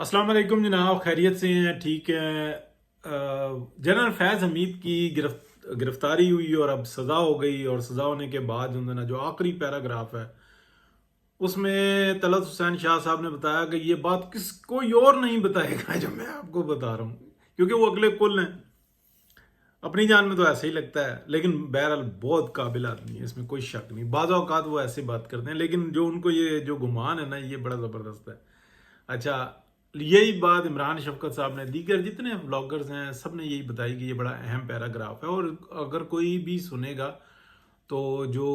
अस्सलाम वालेकुम जनाब, खैरियत से हैं? ठीक है। जनरल फैज़ हमीद की गिरफ्तारी हुई और अब सज़ा हो गई, और सज़ा होने के बाद जो है ना, जो आखिरी पैराग्राफ है उसमें तलत हुसैन शाह साहब ने बताया कि ये बात कोई और नहीं बताएगा जो मैं आपको बता रहा हूँ, क्योंकि वो अगले कुल हैं। अपनी जान में तो ऐसे ही लगता है, लेकिन बहरहाल बहुत काबिल आदमी है, इसमें कोई शक नहीं। बाज़ औक़ात वो ऐसे बात करते हैं, लेकिन जो उनको ये जो गुमान है ना, ये बड़ा ज़बरदस्त है। अच्छा, यही बात इमरान शफकत साहब ने, दीगर जितने व्लॉगर्स हैं, सब ने यही बताई कि ये बड़ा अहम पैराग्राफ है। और अगर कोई भी सुनेगा तो जो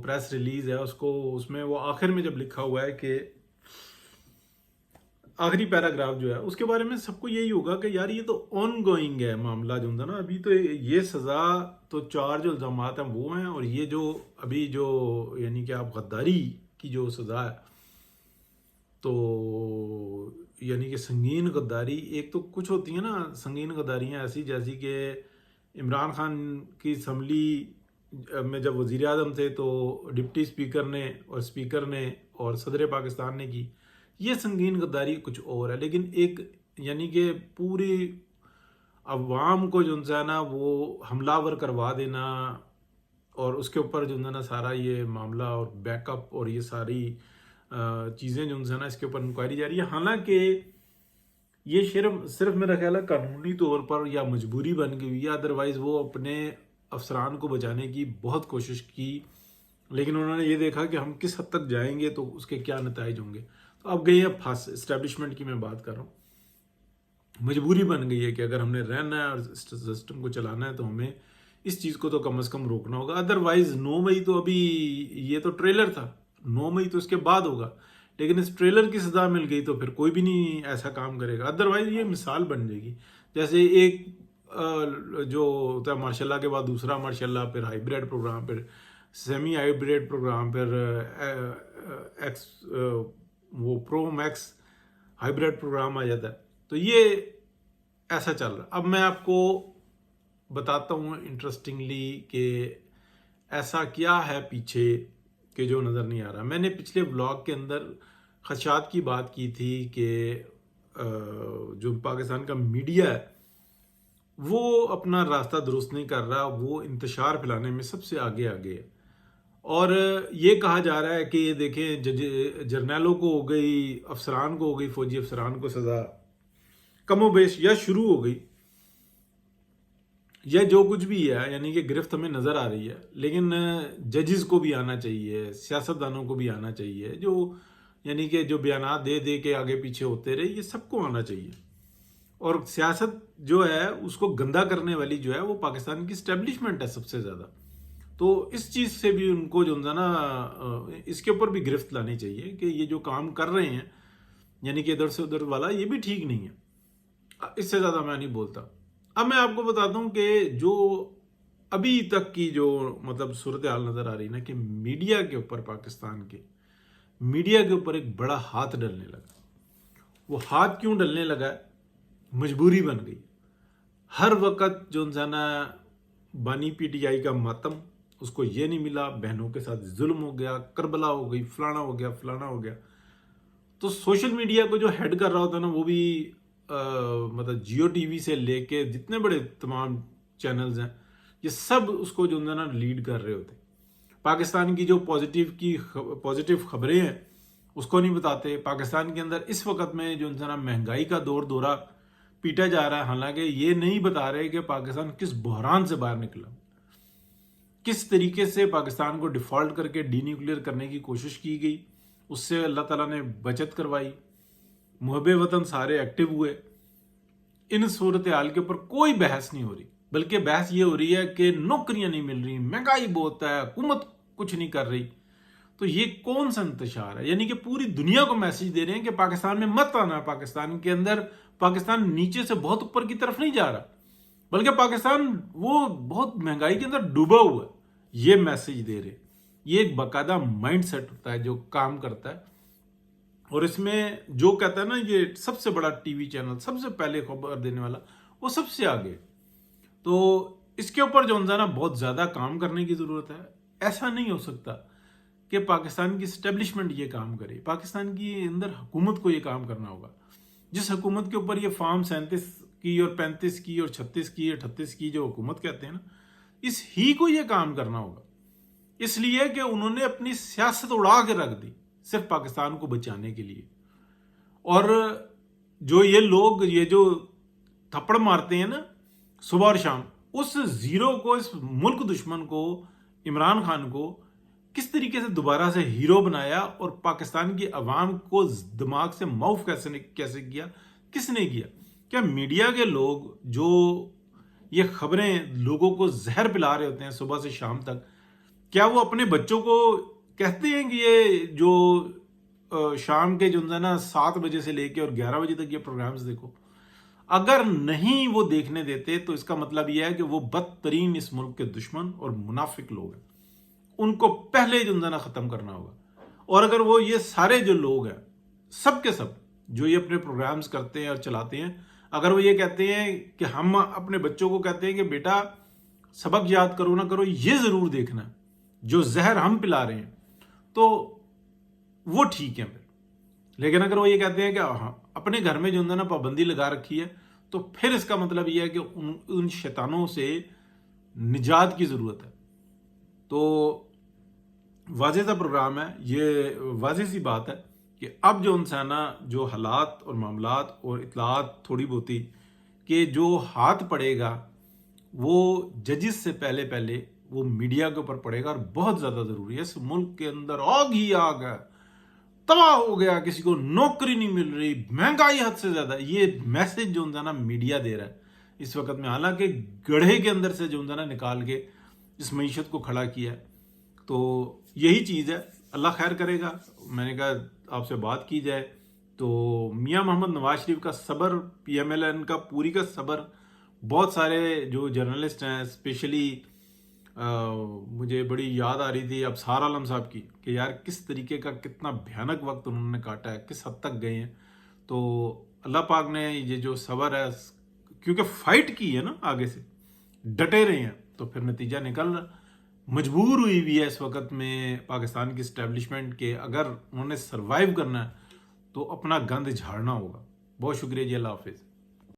प्रेस रिलीज है उसको, उसमें वो आखिर में जब लिखा हुआ है कि आखिरी पैराग्राफ जो है उसके बारे में सबको यही होगा कि यार ये तो ऑन गोइंग है मामला, जो होता ना अभी, तो ये सज़ा तो चार जो इल्ज़ामात हैं वो हैं, और ये जो अभी जो यानी कि आप गद्दारी की जो सज़ा है, तो यानी कि संगीन गद्दारी, एक तो कुछ होती है ना संगीन गद्दारियाँ ऐसी, जैसी कि इमरान खान की असम्बली में जब वज़ीर आज़म थे तो डिप्टी स्पीकर ने और स्पीकर ने और सदर पाकिस्तान ने की, ये संगीन गद्दारी कुछ और है। लेकिन एक यानी कि पूरी अवाम को जो है ना वो हमलावर करवा देना, और उसके ऊपर जो है ना सारा ये मामला और बैकअप और ये सारी चीज़ें जो है ना, इसके ऊपर इंक्वायरी जारी है। हालांकि ये सिर्फ सिर्फ मेरा ख्याल है कानूनी तौर पर या मजबूरी बन गई हुई है, अदरवाइज वो अपने अफसरान को बचाने की बहुत कोशिश की, लेकिन उन्होंने ये देखा कि हम किस हद तक जाएंगे तो उसके क्या नतीजे होंगे, तो अब गई है फंस। इस्टेब्लिशमेंट की मैं बात कर रहा हूँ, मजबूरी बन गई है कि अगर हमने रहना है और सिस्टम को चलाना है तो हमें इस चीज़ को तो कम से कम रोकना होगा। अदरवाइज 9 मई तो अभी, ये तो ट्रेलर था, 9 मई तो इसके बाद होगा, लेकिन इस ट्रेलर की सज़ा मिल गई तो फिर कोई भी नहीं ऐसा काम करेगा। अदरवाइज ये मिसाल बन जाएगी, जैसे एक जो होता है मार्शल्लाह के बाद दूसरा मार्शल्लाह, फिर हाइब्रिड प्रोग्राम, फिर सेमी हाइब्रिड प्रोग्राम, फिर एक्स वो प्रो मैक्स हाइब्रिड प्रोग्राम आ जाता है। तो ये ऐसा चल रहा है। अब मैं आपको बताता हूँ इंटरेस्टिंगली कि ऐसा क्या है पीछे कि जो नज़र नहीं आ रहा। मैंने पिछले व्लॉग के अंदर खदशात की बात की थी कि जो पाकिस्तान का मीडिया है वो अपना रास्ता दुरुस्त नहीं कर रहा, वो इंतशार फैलाने में सबसे आगे आगे है। और ये कहा जा रहा है कि ये देखें, जर्नैलों को हो गई, अफसरान को हो गई, फौजी अफसरान को सज़ा कमोबेश या शुरू हो गई, या जो कुछ भी है, यानी कि गिरफ्त हमें नज़र आ रही है। लेकिन जजेस को भी आना चाहिए, सियासतदानों को भी आना चाहिए, जो यानी कि जो बयानात दे दे के आगे पीछे होते रहे, ये सबको आना चाहिए। और सियासत जो है उसको गंदा करने वाली जो है वो पाकिस्तान की इस्टेब्लिशमेंट है सबसे ज़्यादा। तो इस चीज़ से भी उनको जो है ना इसके ऊपर भी गिरफ्त लानी चाहिए कि ये जो काम कर रहे हैं, यानी कि इधर से उधर वाला, ये भी ठीक नहीं है। इससे ज़्यादा मैं नहीं बोलता। अब मैं आपको बताता हूँ कि जो अभी तक की जो मतलब सूरत हाल नज़र आ रही ना, कि मीडिया के ऊपर, पाकिस्तान के मीडिया के ऊपर एक बड़ा हाथ डलने लगा। वो हाथ क्यों डलने लगा है? मजबूरी बन गई। हर वक्त जो है ना बानी पीटीआई का मातम, उसको ये नहीं मिला, बहनों के साथ जुल्म हो गया, करबला हो गई, फलाना हो गया, फलाना हो गया। तो सोशल मीडिया को जो हेड कर रहा होता ना, वो भी मतलब जियो टीवी से लेके जितने बड़े तमाम चैनल्स हैं, ये सब उसको जो है ना लीड कर रहे होते। पाकिस्तान की जो पॉजिटिव खबरें हैं उसको नहीं बताते। पाकिस्तान के अंदर इस वक्त में जो है ना महंगाई का दौरा पीटा जा रहा है, हालांकि ये नहीं बता रहे कि पाकिस्तान किस बहरान से बाहर निकला, किस तरीके से पाकिस्तान को डिफॉल्ट करके डीन्यूक्लियर करने की कोशिश की गई, उससे अल्लाह ताला ने बचत करवाई, मुहब्बे वतन सारे एक्टिव हुए। इन सूरत हाल के ऊपर कोई बहस नहीं हो रही, बल्कि बहस ये हो रही है कि नौकरियां नहीं मिल रही, महंगाई बहुत है, हुकूमत कुछ नहीं कर रही। तो ये कौन सा इंतशार है? यानी कि पूरी दुनिया को मैसेज दे रहे हैं कि पाकिस्तान में मत आना। पाकिस्तान के अंदर, पाकिस्तान नीचे से बहुत ऊपर की तरफ नहीं जा रहा, बल्कि पाकिस्तान वो बहुत महंगाई के अंदर डूबा हुआ है, ये मैसेज दे रहे। ये एक बाकायदा माइंड सेट होता है जो काम करता है। और इसमें जो कहता है ना, ये सबसे बड़ा टीवी चैनल, सबसे पहले खबर देने वाला, वो सबसे आगे। तो इसके ऊपर जो है ना बहुत ज़्यादा काम करने की ज़रूरत है। ऐसा नहीं हो सकता कि पाकिस्तान की इस्टेब्लिशमेंट ये काम करे, पाकिस्तान की अंदर हुकूमत को ये काम करना होगा। جس حکومت کے اوپر یہ فارم 37 کی اور 35 کی اور 36 کی اور 38 کی جو حکومت کہتے ہیں نا، اس ہی کو یہ کام کرنا ہوگا، اس لیے کہ انہوں نے اپنی سیاست اڑا کے رکھ دی صرف پاکستان کو بچانے کے لیے. اور جو یہ لوگ یہ جو تھپڑ مارتے ہیں نا صبح اور شام، اس زیرو کو، اس ملک دشمن کو، عمران خان کو کس طریقے سے دوبارہ سے ہیرو بنایا اور پاکستان کی عوام کو دماغ سے معاف کیسے کیا، کس نے کیا؟ کیا میڈیا کے لوگ جو یہ خبریں لوگوں کو زہر پلا رہے ہوتے ہیں صبح سے شام تک، کیا وہ اپنے بچوں کو کہتے ہیں کہ یہ جو شام کے جو ہے نا 7 بجے سے لے کے اور 11 بجے تک یہ پروگرامز دیکھو؟ اگر نہیں وہ دیکھنے دیتے تو اس کا مطلب یہ ہے کہ وہ بدترین اس ملک کے دشمن اور منافق لوگ ہیں، ان کو پہلے جو ہے نا ختم کرنا ہوگا. اور اگر وہ یہ سارے جو لوگ ہیں سب کے سب جو یہ اپنے پروگرامز کرتے ہیں اور چلاتے ہیں، اگر وہ یہ کہتے ہیں کہ ہم اپنے بچوں کو کہتے ہیں کہ بیٹا سبق یاد کرو نہ کرو یہ ضرور دیکھنا جو زہر ہم پلا رہے ہیں، تو وہ ٹھیک ہے. لیکن اگر وہ یہ کہتے ہیں کہ اپنے گھر میں جو ہے نا پابندی لگا رکھی ہے، تو پھر اس کا مطلب یہ ہے کہ ان شیطانوں سے نجات کی ضرورت ہے. تو واضح سا پروگرام ہے، یہ واضح سی بات ہے کہ اب جو انسانہ جو حالات اور معاملات اور اطلاعات تھوڑی بہتی کہ جو ہاتھ پڑے گا وہ ججز سے پہلے وہ میڈیا کے اوپر پڑے گا، اور بہت زیادہ ضروری ہے. اس ملک کے اندر آگ ہی آگ ہے، تباہ ہو گیا، کسی کو نوکری نہیں مل رہی، مہنگائی حد سے زیادہ. یہ میسج جو ہے نا میڈیا دے رہا ہے اس وقت میں، حالانکہ گڑھے کے اندر سے جو ہے نا نکال کے اس معیشت کو کھڑا کیا ہے. تو یہی چیز ہے، اللہ خیر کرے گا. میں نے کہا آپ سے بات کی جائے تو میاں محمد نواز شریف کا صبر، پی ایم ایل این کا پوری کا صبر، بہت سارے جو جرنلسٹ ہیں اسپیشلی مجھے بڑی یاد آ رہی تھی ابصار عالم صاحب کی کہ یار کس طریقے کا کتنا بھیانک وقت انہوں نے کاٹا ہے، کس حد تک گئے ہیں. تو اللہ پاک نے یہ جو صبر ہے، کیونکہ فائٹ کی ہے نا، آگے سے ڈٹے رہے ہیں، تو پھر نتیجہ نکل رہا. مجبور ہوئی بھی ہے اس وقت میں پاکستان کی اسٹیبلشمنٹ کے اگر انہوں نے سروائیو کرنا ہے تو اپنا گند جھاڑنا ہوگا. بہت شکریہ جی، اللہ حافظ.